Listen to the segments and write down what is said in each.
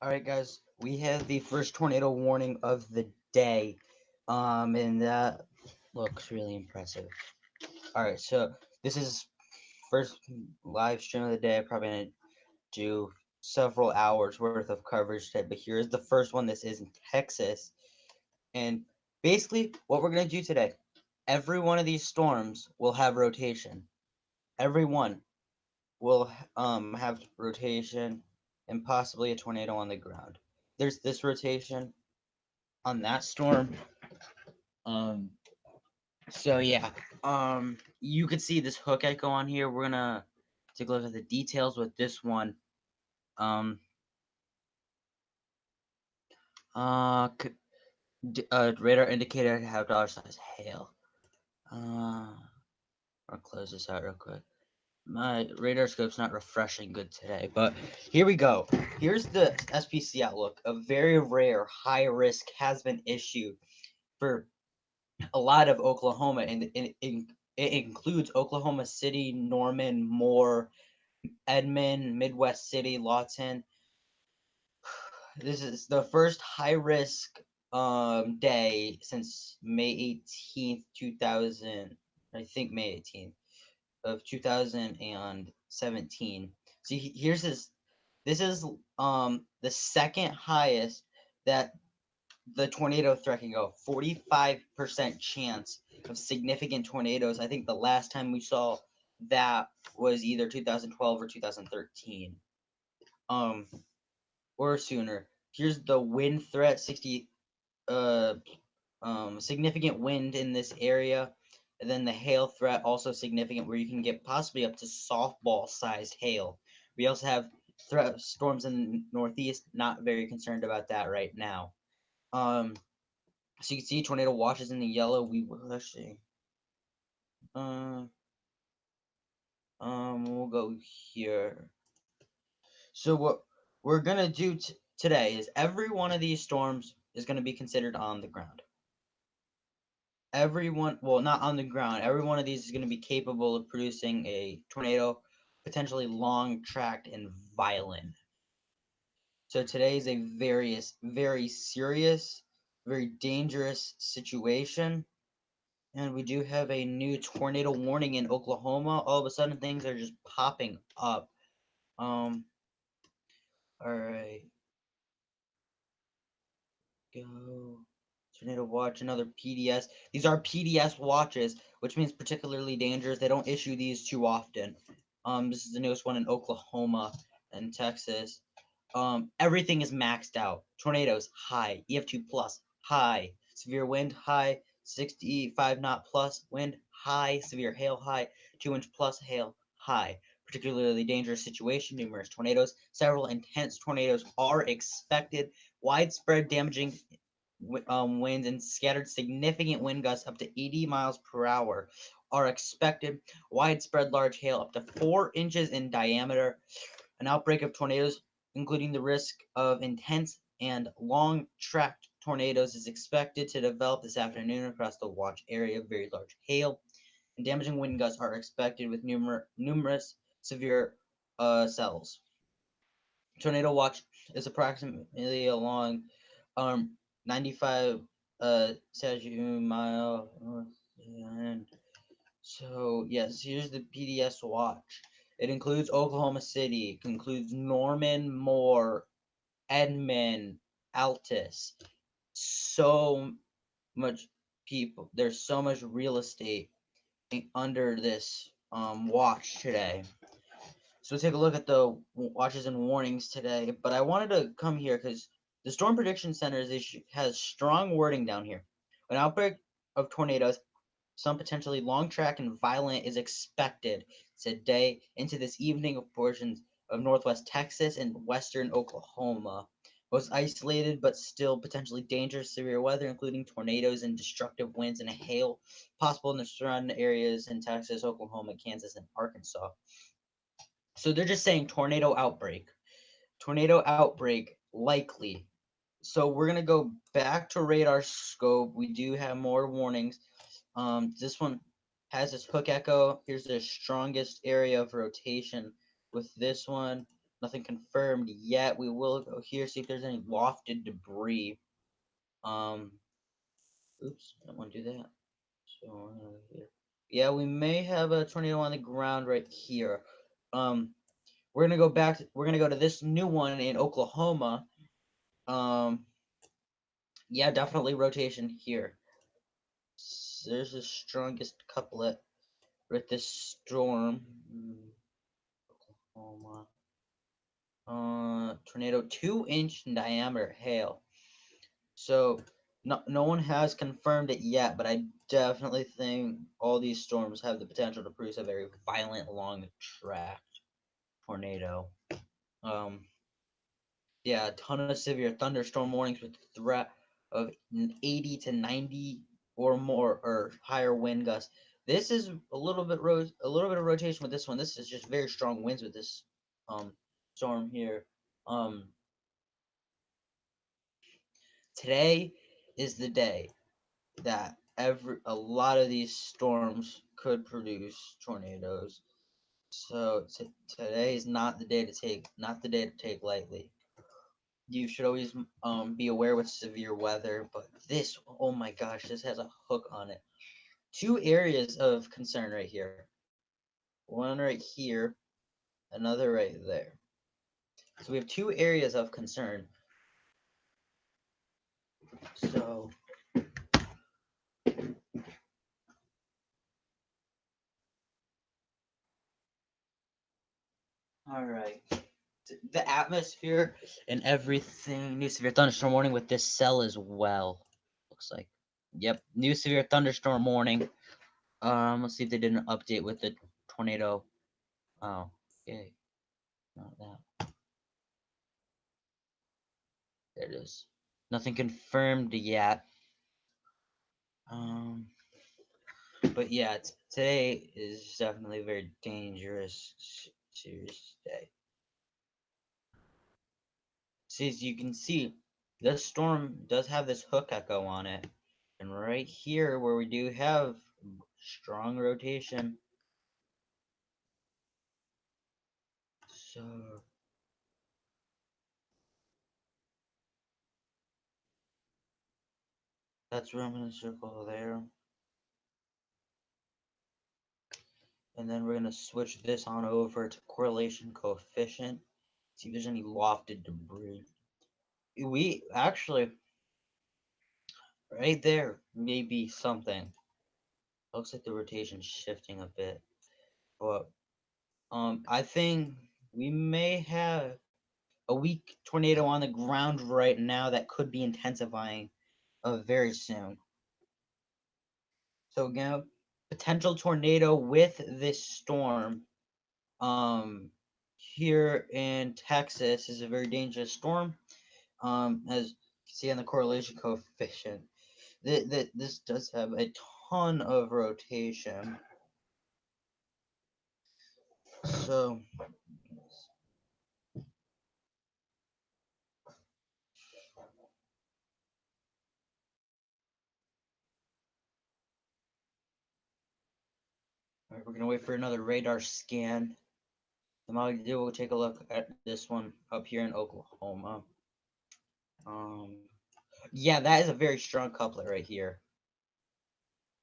All right, guys, we have the first tornado warning of the day, and that looks really impressive. All right, so this is first live stream of the day. I'm probably gonna do several hours worth of coverage today, but here is the first one. This is in Texas, and basically what we're gonna do today. Every one of these storms will have rotation. Every one will have rotation and possibly a tornado on the ground. There's this rotation on that storm. Um, so yeah, you could see this hook echo on here. We're gonna take a look at the details with this one. Um, radar indicator to have dollar size hail. I'll close this out real quick. My radar scope's not refreshing good today, but here we go. Here's the SPC outlook. A very rare high risk has been issued for a lot of Oklahoma, and it includes Oklahoma City, Norman, Moore, Edmond, Midwest City, Lawton. This is the first high risk day since May 18th, 2000. I think May 18th of 2017. See, here's this. This is the second highest that the tornado threat can go. 45% chance of significant tornadoes. I think the last time we saw that was either 2012 or 2013. Um, or sooner. Here's the wind threat, 60 uh significant wind in this area. And then the hail threat also significant, where you can get possibly up to softball sized hail. We also have threat storms in the northeast, not very concerned about that right now. Um so you can see tornado watches in the yellow. Let's see. Uh, we'll go here. So what we're gonna do today is every one of these storms is gonna be considered on the ground. Everyone, well, not on the ground. Every one of these is gonna be capable of producing a tornado, potentially long, tracked, and violent. So today is a very serious, very dangerous situation. And we do have a new tornado warning in Oklahoma. All of a sudden, things are just popping up. Um, all right, go. Tornado watch, another PDS. These are PDS watches, which means particularly dangerous. They don't issue these too often. This is the newest one in Oklahoma and Texas. Everything is maxed out. Tornadoes high, EF2 plus high, severe wind high, 65 knot plus wind high, severe hail high, 2-inch plus hail high. Particularly dangerous situation, numerous tornadoes. Several intense tornadoes are expected. Widespread damaging winds and scattered significant wind gusts up to 80 miles per hour are expected. Widespread large hail up to 4 inches in diameter. An outbreak of tornadoes, including the risk of intense and long tracked tornadoes, is expected to develop this afternoon across the watch area. Very large hail and damaging wind gusts are expected with numerous severe cells. Tornado watch is approximately along 95 statute mile north. And so yes, here's the PDS watch. It includes Oklahoma City, it includes Norman, Moore, Edmond, Altus. So much people. There's so much real estate under this watch today. So take a look at the watches and warnings today. But I wanted to come here because the Storm Prediction Center has strong wording down here. An outbreak of tornadoes, some potentially long track and violent, is expected today into this evening of portions of northwest Texas and western Oklahoma. Most isolated but still potentially dangerous severe weather, including tornadoes and destructive winds and hail, possible in the surrounding areas in Texas, Oklahoma, Kansas, and Arkansas. So they're just saying tornado outbreak. Tornado outbreak likely. So we're gonna go back to radar scope. We do have more warnings. This one has this hook echo. Here's the strongest area of rotation with this one. Nothing confirmed yet. We will go here, see if there's any lofted debris. Oops, I don't want to do that. So we're gonna go here. Yeah, we may have a tornado on the ground right here. Um, we're gonna go back. We're gonna go to this new one in Oklahoma. Um, yeah, definitely rotation here. There's the strongest couplet with this storm. Oklahoma. Tornado 2-inch diameter hail. So no one has confirmed it yet, but I definitely think all these storms have the potential to produce a very violent long track tornado. Um, yeah, a ton of severe thunderstorm warnings with threat of 80 to 90 or more or higher wind gusts. This is a little bit of rotation with this one. This is just very strong winds with this storm here. Um, Today is the day that a lot of these storms could produce tornadoes. So today is not the day to take lightly. You should always be aware with severe weather, but this, oh my gosh, this has a hook on it. Two areas of concern right here. One right here, another right there. So we have two areas of concern. So all right. The atmosphere and everything. New severe thunderstorm warning with this cell as well. Looks like. Yep. New severe thunderstorm warning. Let's see if they did an update with the tornado. Oh, okay. Not that. There it is. Nothing confirmed yet. Um, but yeah, today is definitely a very dangerous, serious day. See, as you can see, this storm does have this hook echo on it. And right here, where we do have strong rotation, so that's where I'm going to circle there. And then we're going to switch this on over to correlation coefficient. See if there's any lofted debris. We actually, right there, may be something. Looks like the rotation's shifting a bit. But I think we may have a weak tornado on the ground right now that could be intensifying very soon. So again, potential tornado with this storm here in Texas is a very dangerous storm. As you can see on the correlation coefficient, this does have a ton of rotation. So all right, we're gonna wait for another radar scan. The we'll take a look at this one up here in Oklahoma. Um, yeah, that is a very strong couplet right here.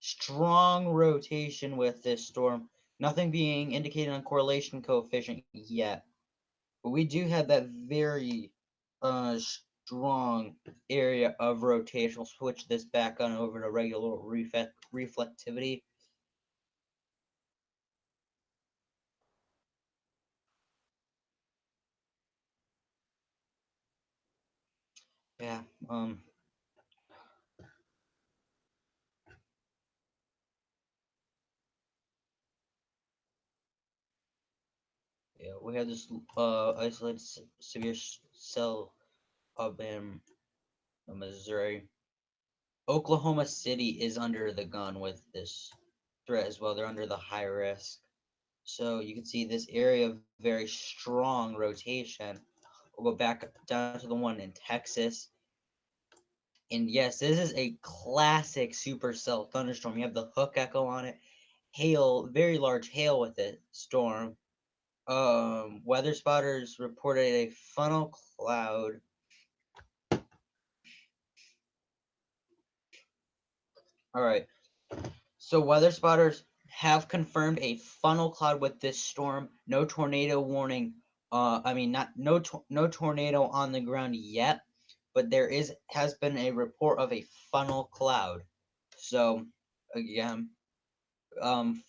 Strong rotation with this storm. Nothing being indicated on correlation coefficient yet. But we do have that very strong area of rotation. We'll switch this back on over to regular reflectivity. Yeah, yeah, we have this isolated severe cell up in Missouri. Oklahoma City is under the gun with this threat as well. They're under the high risk. So you can see this area of very strong rotation. We'll go back down to the one in Texas. And yes, this is a classic supercell thunderstorm. You have the hook echo on it. Hail, very large hail with it. Storm. Weather spotters reported a funnel cloud. All right. So weather spotters have confirmed a funnel cloud with this storm. No tornado warning. I mean, not no tornado on the ground yet, but there has been a report of a funnel cloud. So again,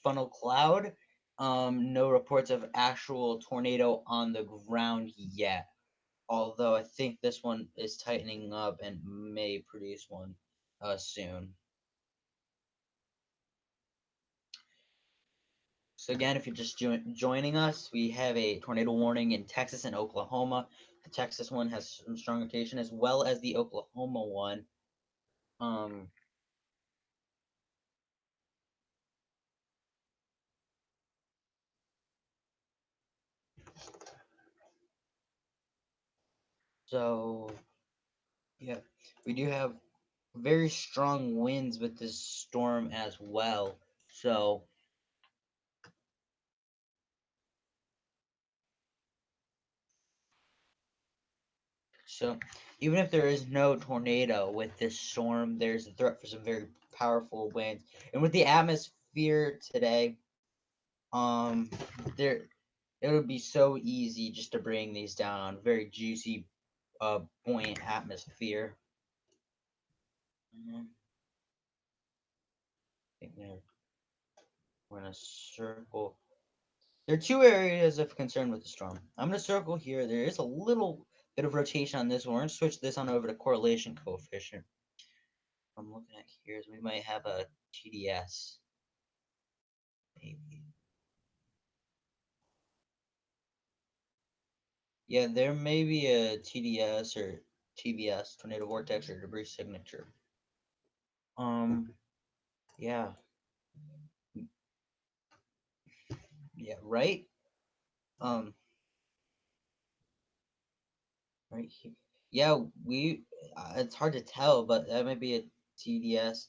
funnel cloud. No reports of actual tornado on the ground yet. Although I think this one is tightening up and may produce one soon. So again, if you're just joining us, we have a tornado warning in Texas and Oklahoma. The Texas one has some strong rotation as well as the Oklahoma one. Um, so yeah, we do have very strong winds with this storm as well. So even if there is no tornado with this storm, there's a threat for some very powerful winds. And with the atmosphere today, um, there it would be so easy just to bring these down on very juicy, buoyant atmosphere. Mhm. I think we're gonna circle. There are two areas of concern with the storm. I'm gonna circle here. There is a little bit of rotation on this one. We're gonna switch this on over to correlation coefficient. I'm looking at here is we might have a TDS. Maybe. Yeah, there may be a TDS or TVS, tornado vortex or debris signature. Um, yeah, yeah, right. Um, right here. Yeah, we. It's hard to tell, but that might be a TDS.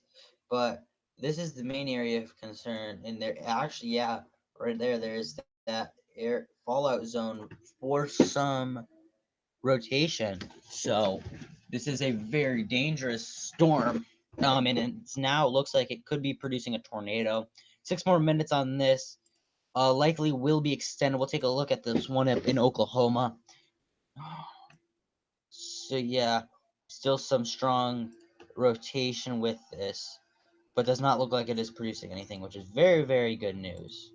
But this is the main area of concern, and there actually, yeah, right there. There's that air fallout zone for some rotation. So this is a very dangerous storm. And it's now looks like it could be producing a tornado. 6 more minutes on this. Likely will be extended. We'll take a look at this one in Oklahoma. So yeah, still some strong rotation with this, but does not look like it is producing anything, which is very, very good news.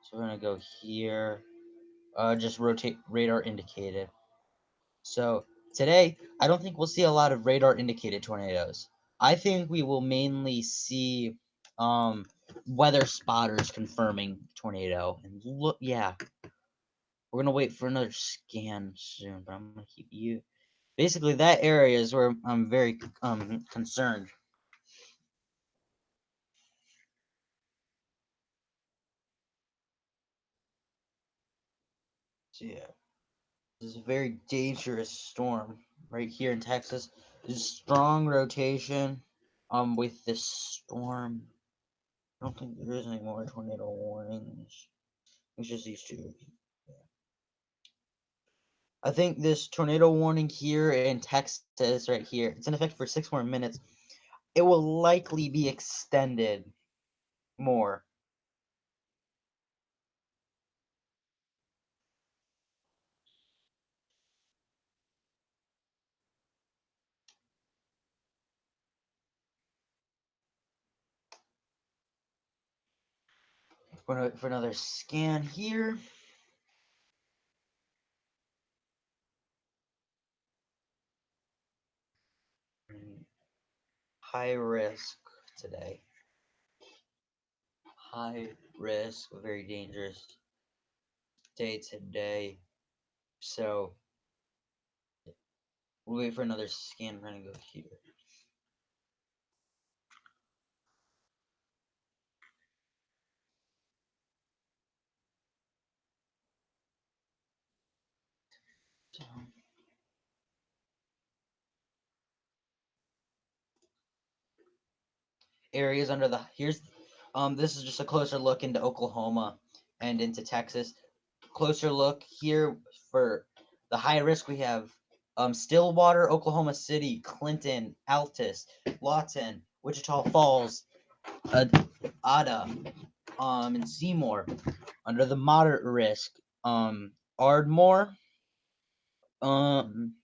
So we're gonna go here. Just rotate radar indicated. So today, I don't think we'll see a lot of radar indicated tornadoes. I think we will mainly see um, weather spotters confirming tornado. And look, yeah, we're gonna wait for another scan soon, but I'm gonna keep you. Basically, that area is where I'm very concerned. So yeah, this is a very dangerous storm right here in Texas. There's strong rotation with this storm. I don't think there is any more tornado warnings. It's just these two. I think this tornado warning here in Texas, right here, it's in effect for 6 more minutes. It will likely be extended more for another scan here. High risk today. High risk, very dangerous day today. So we'll wait for another scan. We're gonna go here. So, areas under the here's This is just a closer look into Oklahoma and into Texas. Closer look here for the high risk. We have Stillwater, Oklahoma City, Clinton, Altus, Lawton, Wichita Falls, Ada, and Seymour. Under the moderate risk, Ardmore, um,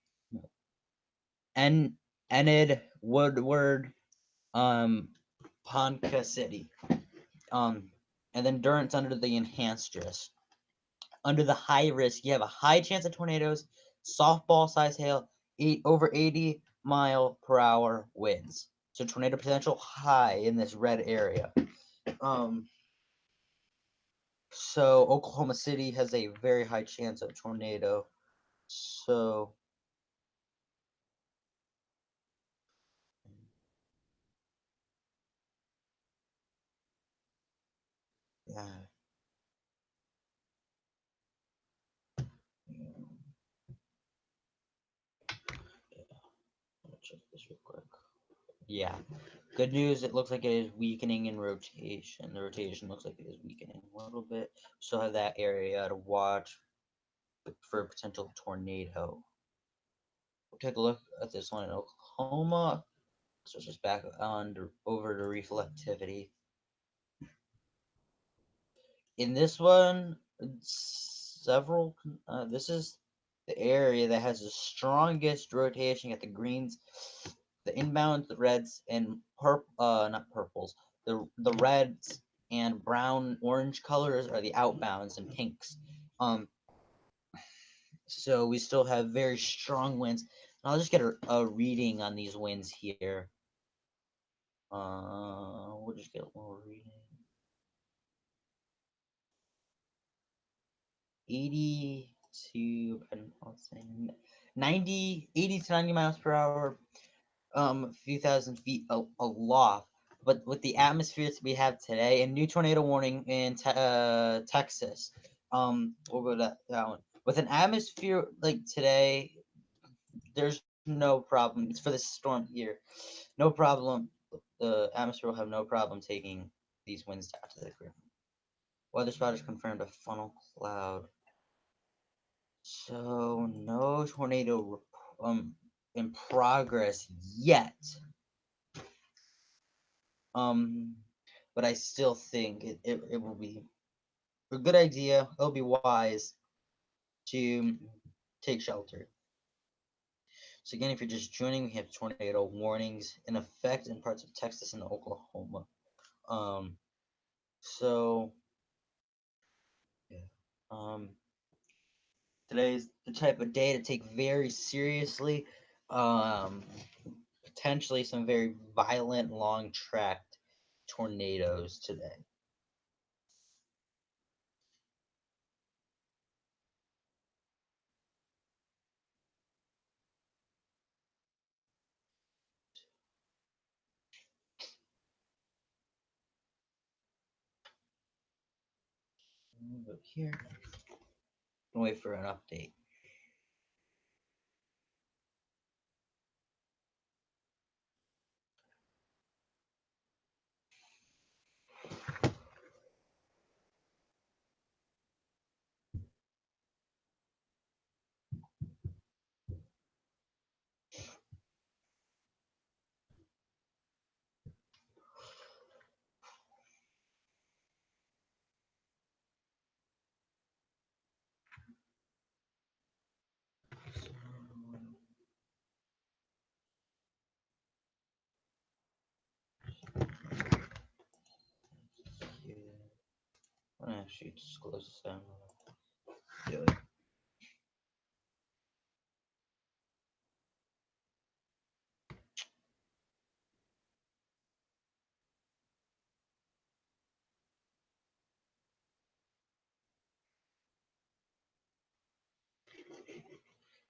Enid, Woodward, um, Ponca City, um, and then Durant's under the enhanced risk. Under the high risk, you have a high chance of tornadoes, softball size hail, over 80-mile-per-hour winds. So tornado potential high in this red area. Um, so Oklahoma City has a very high chance of tornado. So yeah, I'll check this real quick. Yeah, good news. It looks like it is weakening in rotation. The rotation looks like it is weakening a little bit. So have that area to watch for a potential tornado. We'll take a look at this one in Oklahoma. So just back on over to reflectivity. In this one, several. This is the area that has the strongest rotation at the greens, the inbounds, the reds, and not purples. The reds and brown orange colors are the outbounds and pinks. Um, so we still have very strong winds. I'll just get a reading on these winds here. We'll just get a little reading. 80 to, let's say 90, 80 to 90 miles per hour, a few thousand feet aloft. But with the atmospheres we have today, a new tornado warning in Texas. We'll go to that one. With an atmosphere like today, there's no problem. It's for the storm here. No problem. The atmosphere will have no problem taking these winds down to the ground. Weather spotters confirmed a funnel cloud. So no tornado in progress yet. Um, but I still think it will be a good idea. It'll be wise to take shelter. So again, if you're just joining, we have tornado warnings in effect in parts of Texas and Oklahoma. Um, so yeah. Today's the type of day to take very seriously. Um, Potentially some very violent, long tracked tornadoes today. Move here. Wait for an update. I'm gonna actually disclose this down. Do it.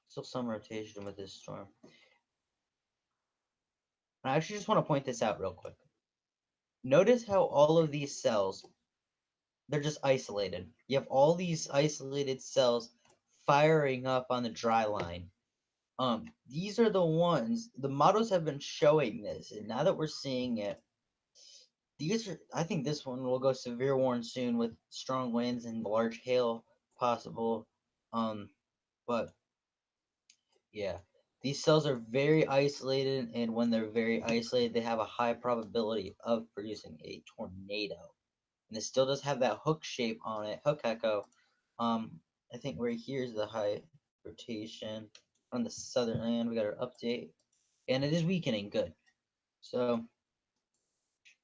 Still some rotation with this storm. I actually just want to point this out real quick. Notice how all of these cells, they're just isolated. You have all these isolated cells firing up on the dry line. These are the ones, the models have been showing this, and now that we're seeing it, I think this one will go severe warning soon with strong winds and large hail possible. Um, but yeah, these cells are very isolated, and when they're very isolated, they have a high probability of producing a tornado. And it still does have that hook shape on it, hook echo. I think right here is the high rotation on the southern land. We got our update, and it is weakening. Good. So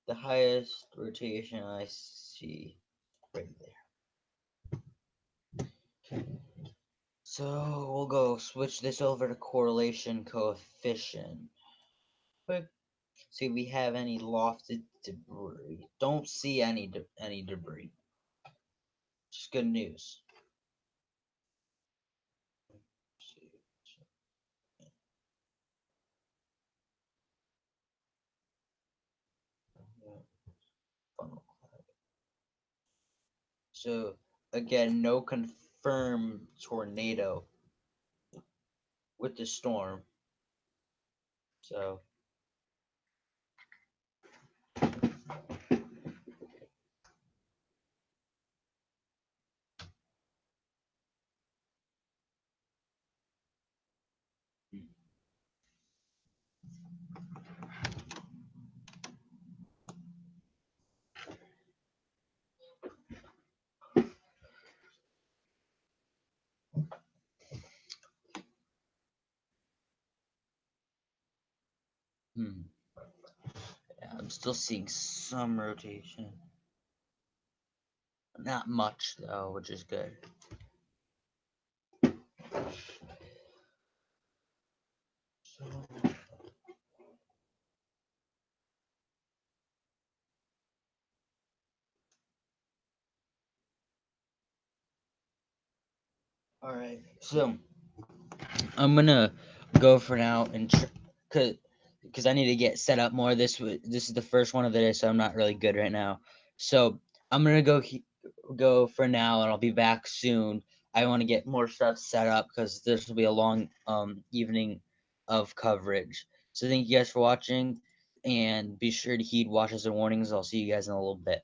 the highest rotation I see right there. So we'll go switch this over to correlation coefficient. Quick, see if we have any lofted debris. Don't see any debris. Just good news. So again, no confirmed tornado with the storm. So hmm. Yeah, I'm still seeing some rotation. Not much though, which is good. So all right. So I'm gonna go for now and because I need to get set up more. This is the first one of the day, so I'm not really good right now. So I'm gonna go for now, and I'll be back soon. I want to get more stuff set up because this will be a long evening of coverage. So thank you guys for watching, and be sure to heed watches and warnings. I'll see you guys in a little bit.